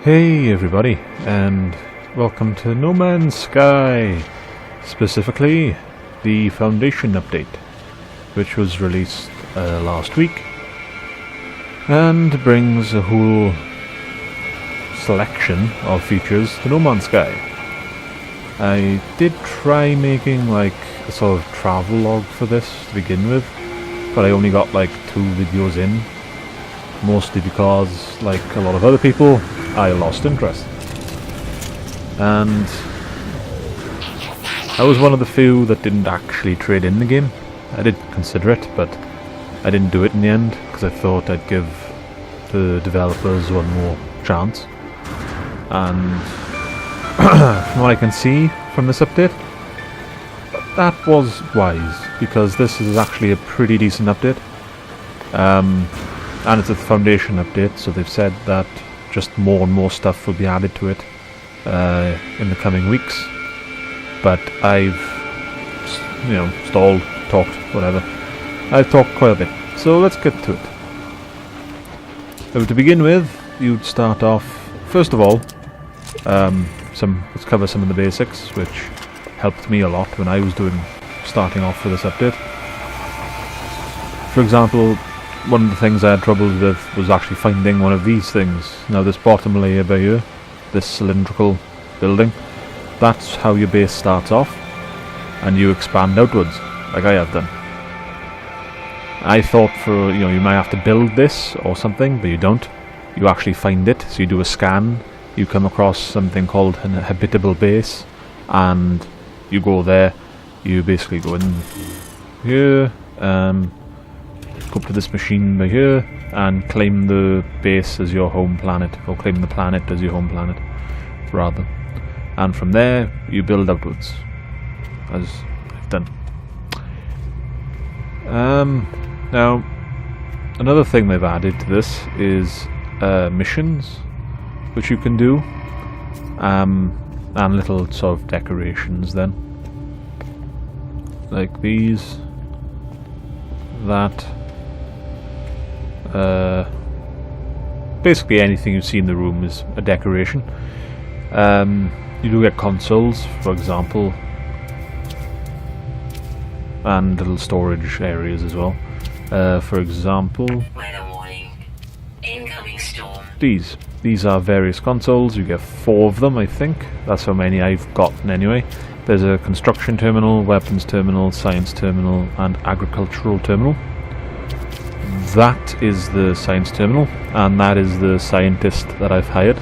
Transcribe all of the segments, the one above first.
Hey everybody, and welcome to No Man's Sky, specifically the Foundation update, which was released last week, and brings a whole selection of features to No Man's Sky. I did try making like a sort of travel log for this to begin with, but I only got like 2 videos in, mostly because, like a lot of other people, I lost interest. And I was one of the few that didn't actually trade in the game. I did consider it, but I didn't do it in the end because I thought I'd give the developers one more chance. And from what I can see from this update, that was wise, because this is actually a pretty decent update. And it's a Foundation update, so they've said that just more and more stuff will be added to it in the coming weeks. But I've, stalled, talked, whatever. I've talked quite a bit, so let's get to it. So to begin with, you'd start off, first of all, let's cover some of the basics, which helped me a lot when I was starting off for this update. For example, one of the things I had troubles with was actually finding one of these things. Now this bottom layer by here, this cylindrical building, that's how your base starts off, and you expand outwards, like I have done. I thought you might have to build this or something, but you don't. You actually find it, so you do a scan, you come across something called an habitable base, and you go there, you basically go in here, go up to this machine by here and claim the base as your home planet, or claim the planet as your home planet, rather. And from there, you build outwards, as I've done. Now, another thing they've added to this is missions, which you can do, and little sort of decorations then, like these, that. Basically anything you see in the room is a decoration. You do get consoles, for example, and little storage areas as well. For example, weather warning, incoming storm. These are various consoles. You get 4 of them, I think. That's how many I've gotten anyway. There's a construction terminal, weapons terminal, science terminal, and agricultural terminal. That is the science terminal, and that is the scientist that I've hired.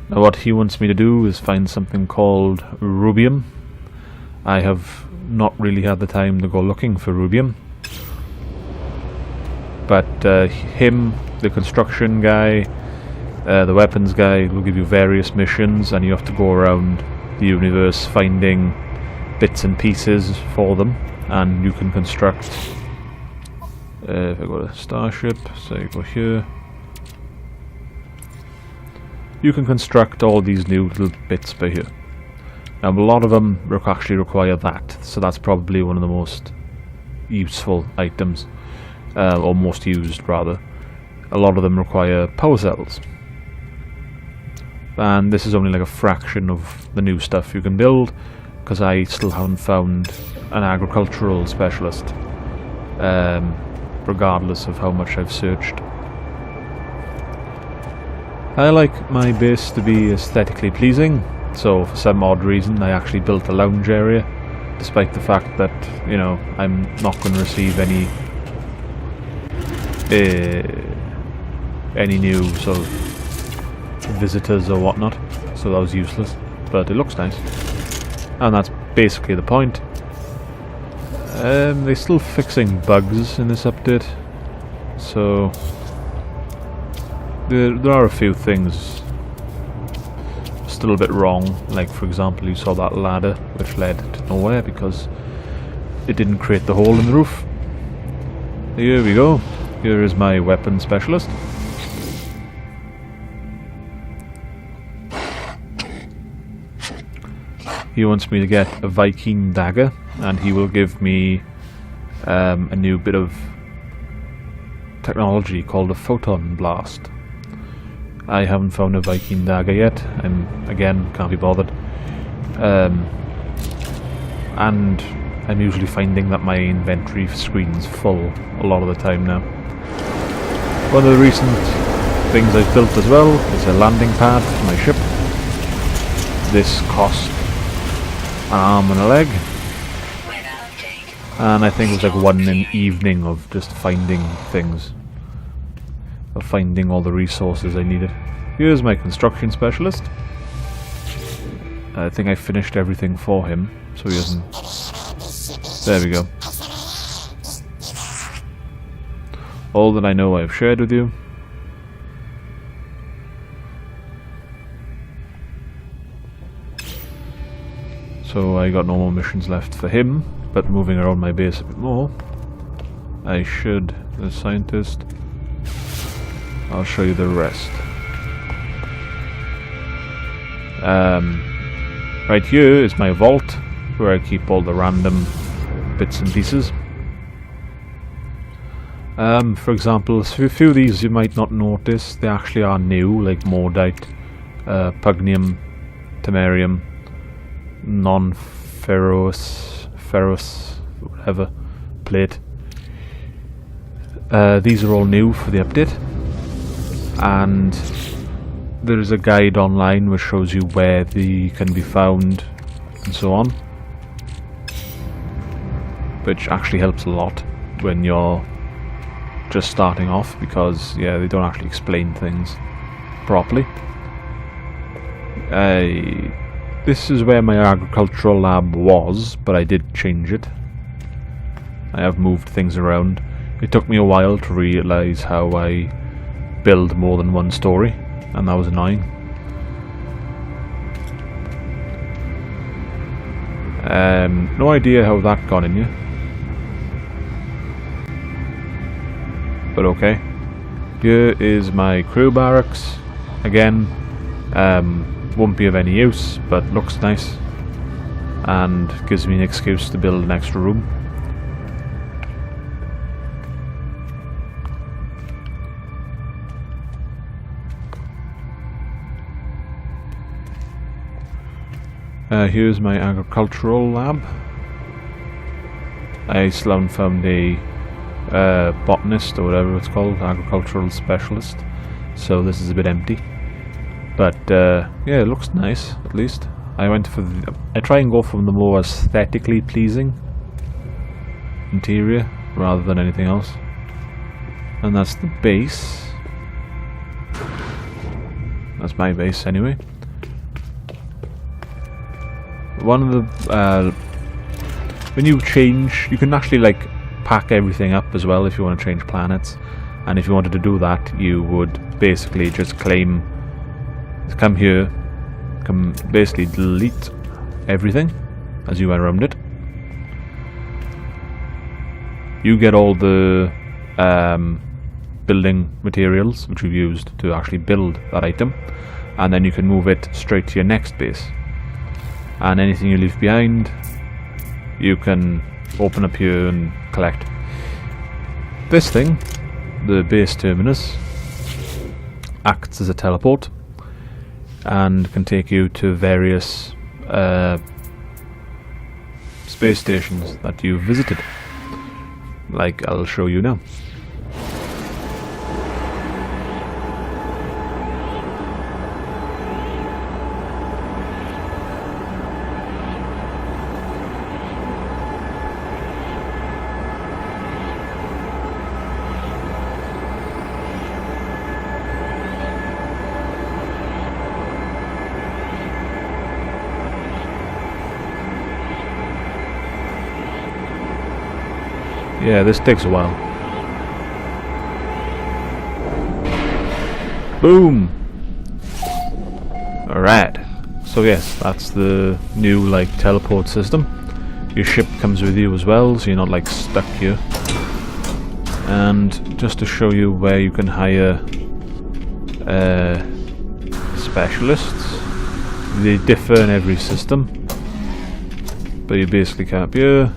Now what he wants me to do is find something called rubium. I have not really had the time to go looking for rubium, but him, the construction guy, the weapons guy, will give you various missions, and you have to go around the universe finding bits and pieces for them, and you can construct, if I go to Starship, so you go here, you can construct all these new little bits by here. Now a lot of them actually require that, so that's probably one of the most useful items, or most used rather. A lot of them require power cells. And this is only like a fraction of the new stuff you can build, because I still haven't found an agricultural specialist, regardless of how much I've searched. I like my base to be aesthetically pleasing, so for some odd reason I actually built a lounge area, despite the fact that, I'm not going to receive any new sort of visitors or whatnot, so that was useless, but it looks nice, and that's basically the point. They're still fixing bugs in this update, so there are a few things still a bit wrong, like for example you saw that ladder which led to nowhere because it didn't create the hole in the roof. Here we go, here is my weapon specialist. He wants me to get a Viking dagger, and he will give me a new bit of technology called a photon blast. I haven't found a Viking dagger yet. Again, can't be bothered. And I'm usually finding that my inventory screen's full a lot of the time now. One of the recent things I've built as well is a landing pad for my ship. This cost an arm and a leg, and I think it was like one evening of just finding things, of finding all the resources I needed. Here's my construction specialist. I think I finished everything for him, so he doesn't... There we go. All that I know I have shared with you. So I got no more missions left for him, but moving around my base a bit more, I should, the scientist, I'll show you the rest. Right here is my vault, where I keep all the random bits and pieces. For example, a few of these you might not notice, they actually are new, like Mordite, Pugnium, Temerium, non-ferrous, whatever, plate. These are all new for the update, and there is a guide online which shows you where they can be found and so on, which actually helps a lot when you're just starting off, because yeah, they don't actually explain things properly. This is where my agricultural lab was, but I did change it. I have moved things around. It took me a while to realise how I build more than one story, and that was annoying. No idea how that got in you, but okay. Here is my crew barracks. Again, won't be of any use, but looks nice and gives me an excuse to build an extra room. Here's my agricultural lab. I still haven't found a botanist or whatever it's called, agricultural specialist, so this is a bit empty. But yeah, it looks nice, at least. I try and go from the more aesthetically pleasing interior rather than anything else. And that's the base. That's my base anyway. One of the when you change, you can actually like pack everything up as well if you want to change planets. And if you wanted to do that, you would basically just come here, basically delete everything as you went around it. You get all the building materials which you've used to actually build that item, and then you can move it straight to your next base. And anything you leave behind, you can open up here and collect. This thing, the base terminus, acts as a teleport and can take you to various space stations that you've visited, like I'll show you now. Yeah, this takes a while. Boom! Alright. So yes, that's the new like teleport system. Your ship comes with you as well, so you're not like stuck here. And just to show you where you can hire specialists, they differ in every system. But you basically come up here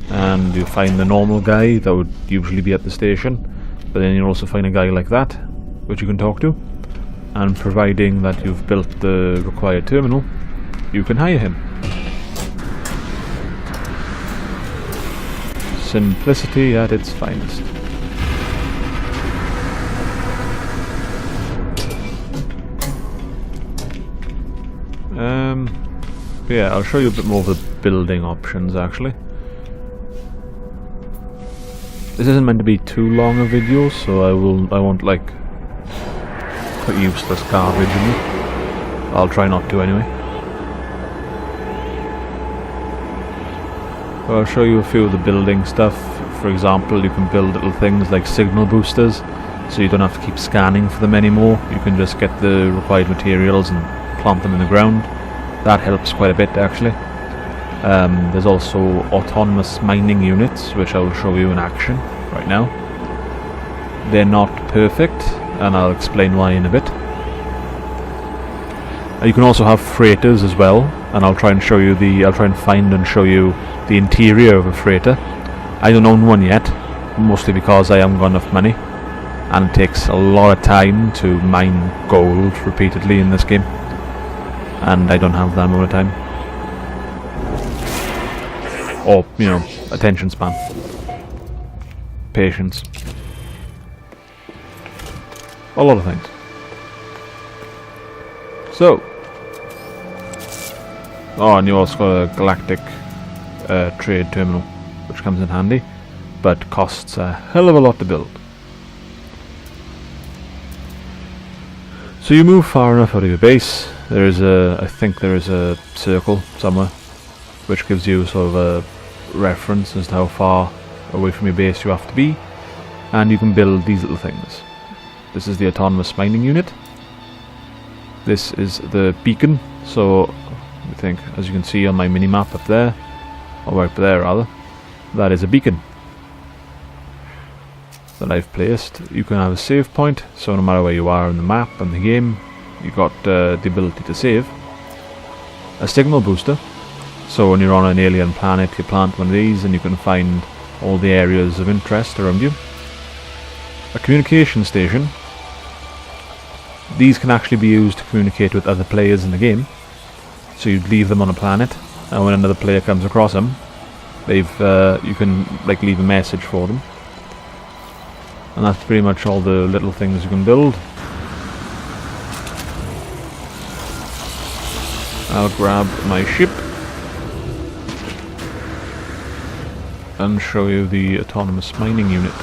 and you find the normal guy that would usually be at the station, but then you'll also find a guy like that which you can talk to, and providing that you've built the required terminal, you can hire him. Simplicity at its finest. Yeah, I'll show you a bit more of the building options actually. This isn't meant to be too long a video, so I won't like put useless garbage in it. I'll try not to anyway. So I'll show you a few of the building stuff. For example, you can build little things like signal boosters, so you don't have to keep scanning for them anymore. You can just get the required materials and plant them in the ground. That helps quite a bit actually. There's also autonomous mining units, which I will show you in action right now. They're not perfect, and I'll explain why in a bit. You can also have freighters as well, and I'll try and find and show you the interior of a freighter. I don't own one yet, mostly because I haven't got enough money, and it takes a lot of time to mine gold repeatedly in this game, and I don't have that amount of time. Or, you know, attention span. Patience. A lot of things. So. Oh, and you also got a galactic trade terminal, which comes in handy, but costs a hell of a lot to build. So you move far enough out of your base. I think there is a circle somewhere, which gives you sort of a reference as to how far away from your base you have to be, and you can build these little things. This is the autonomous mining unit. This is the beacon. So I think, as you can see on my mini-map up there, or right there rather, that is a beacon that I've placed. You can have a save point, so no matter where you are in the map and the game, you've got the ability to save. A signal booster, so when you're on an alien planet you plant one of these and you can find all the areas of interest around you. A communication station. These can actually be used to communicate with other players in the game. So you'd leave them on a planet, and when another player comes across them, you can like leave a message for them. And that's pretty much all the little things you can build. I'll grab my ship and show you the autonomous mining unit.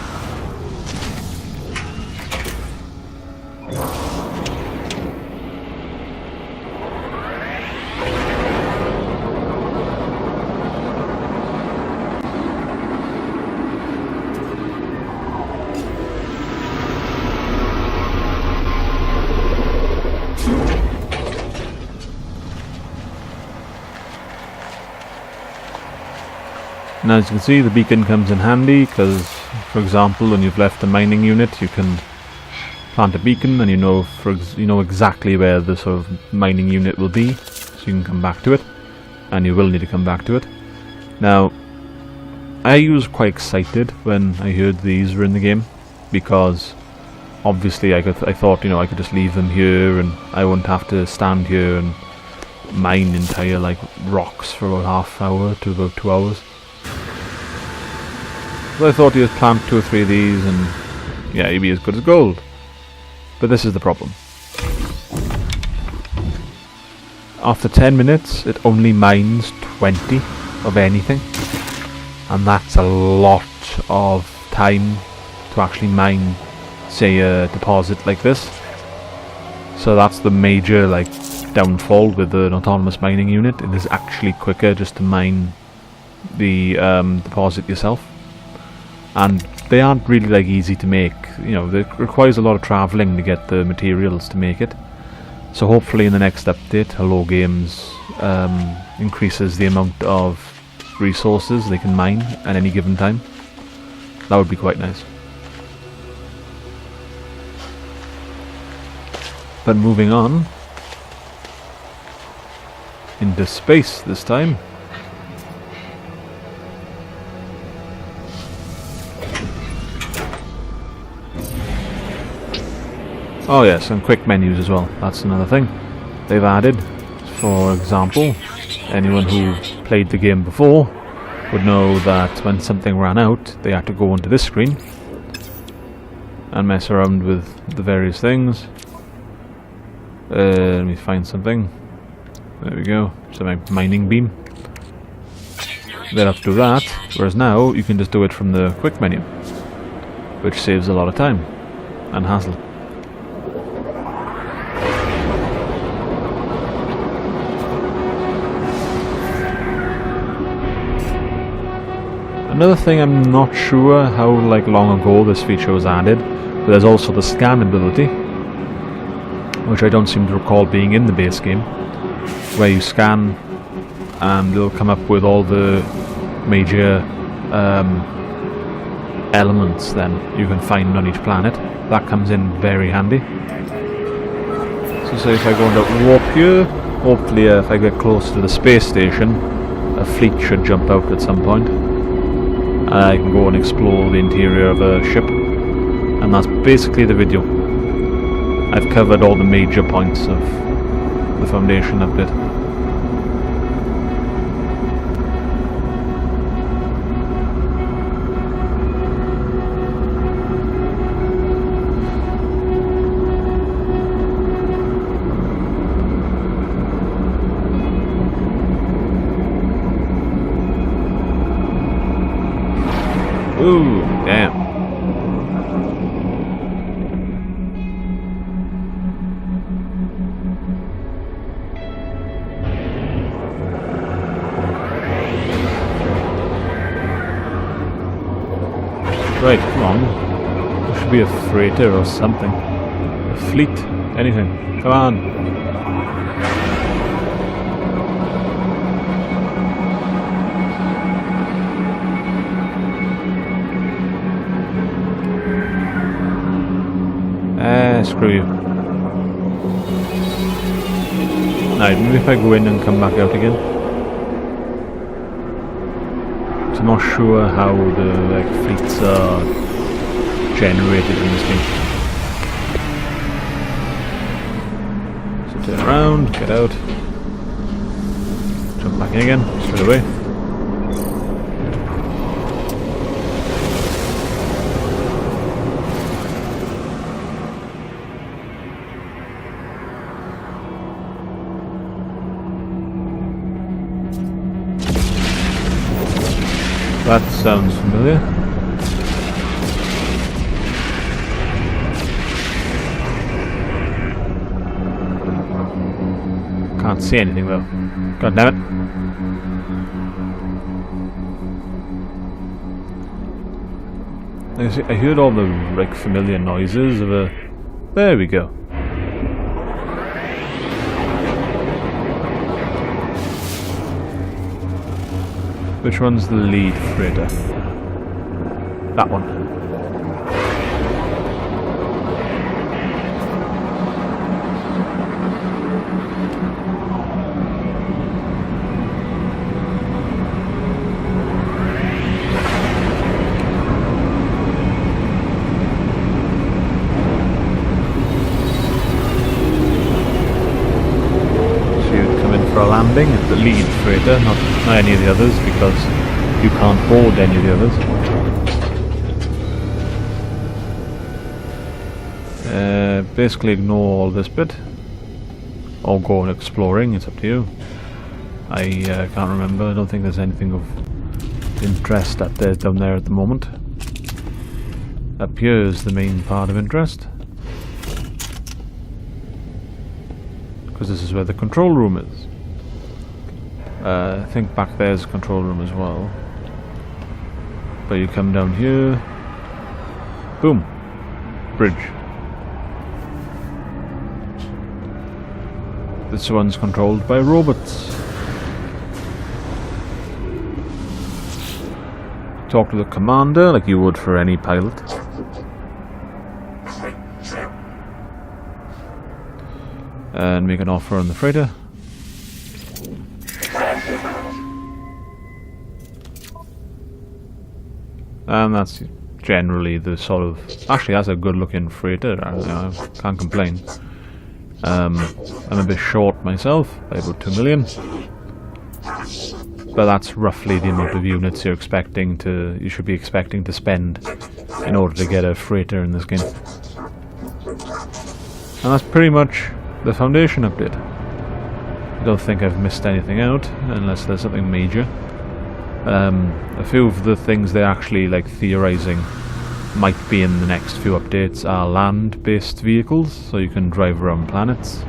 And as you can see, the beacon comes in handy because, for example, when you've left the mining unit, you can plant a beacon, and you know exactly where the sort of mining unit will be, so you can come back to it, and you will need to come back to it. Now, I was quite excited when I heard these were in the game, because obviously I thought I could just leave them here, and I wouldn't have to stand here and mine entire like rocks for about half hour to about 2 hours. So I thought you'd just plant 2 or 3 of these and yeah, you'd be as good as gold. But this is the problem. After 10 minutes it only mines 20 of anything, and that's a lot of time to actually mine, say, a deposit like this. So that's the major downfall with an autonomous mining unit. It is actually quicker just to mine the deposit yourself, and they aren't really easy to make. It requires a lot of travelling to get the materials to make it. So hopefully in the next update, Hello Games increases the amount of resources they can mine at any given time. That would be quite nice. But moving on into space this time. Oh yes, and quick menus as well. That's another thing they've added. For example, anyone who played the game before would know that when something ran out, they had to go onto this screen and mess around with the various things. Let me find something. There we go. So my mining beam. They'll have to do that, whereas now you can just do it from the quick menu, which saves a lot of time and hassle. Another thing, I'm not sure how long ago this feature was added, but there's also the scan ability, which I don't seem to recall being in the base game, where you scan and it'll come up with all the major elements then you can find on each planet. That comes in very handy. So say if I go into warp here, hopefully if I get close to the space station, a fleet should jump out at some point. I can go and explore the interior of a ship, and that's basically the video. I've covered all the major points of the Foundation update. Ooh, damn. Right, come on. There should be a freighter or something. A fleet, anything. Come on. Screw you. Now, maybe if I go in and come back out again. So I'm not sure how the fleets are generated in this game. So turn around, get out, jump back in again, straight away. That sounds familiar. Can't see anything though. God damn it. I heard all the familiar noises of a... There we go. Which one's the lead freighter? That one. So you'd come in for a landing at the lead freighter, not any of the others, because you can't board any of the others. Basically ignore all this bit, or go on exploring, it's up to you. I can't remember, I don't think there's anything of interest down there at the moment. Up here is the main part of interest, because this is where the control room is. I think back there's a control room as well. But you come down here, boom, bridge. This one's controlled by robots. Talk to the commander like you would for any pilot. And make an offer on the freighter. And that's generally the sort of... Actually, that's a good looking freighter, I can't complain. I'm a bit short myself, by about 2 million. But that's roughly the amount of units you should be expecting to spend in order to get a freighter in this game. And that's pretty much the Foundation update. I don't think I've missed anything out, unless there's something major. A few of the things they're actually like theorizing might be in the next few updates are land-based vehicles, so you can drive around planets.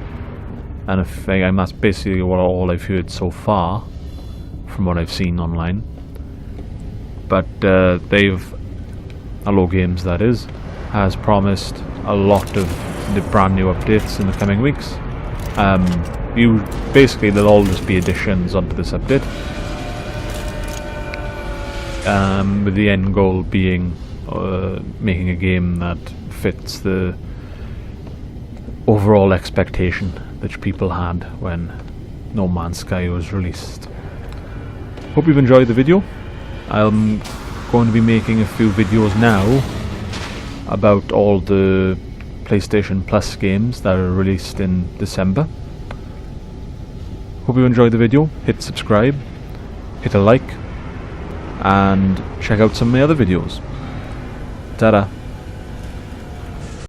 And that's basically all I've heard so far, from what I've seen online. But Hello Games, that is, has promised a lot of the brand new updates in the coming weeks. Basically there'll all just be additions onto this update, with the end goal being making a game that fits the overall expectation that people had when No Man's Sky was released. Hope you've enjoyed the video. I'm going to be making a few videos now about all the PlayStation Plus games that are released in December. Hope you enjoyed the video. Hit subscribe, hit a like, and check out some of my other videos. Ta-da!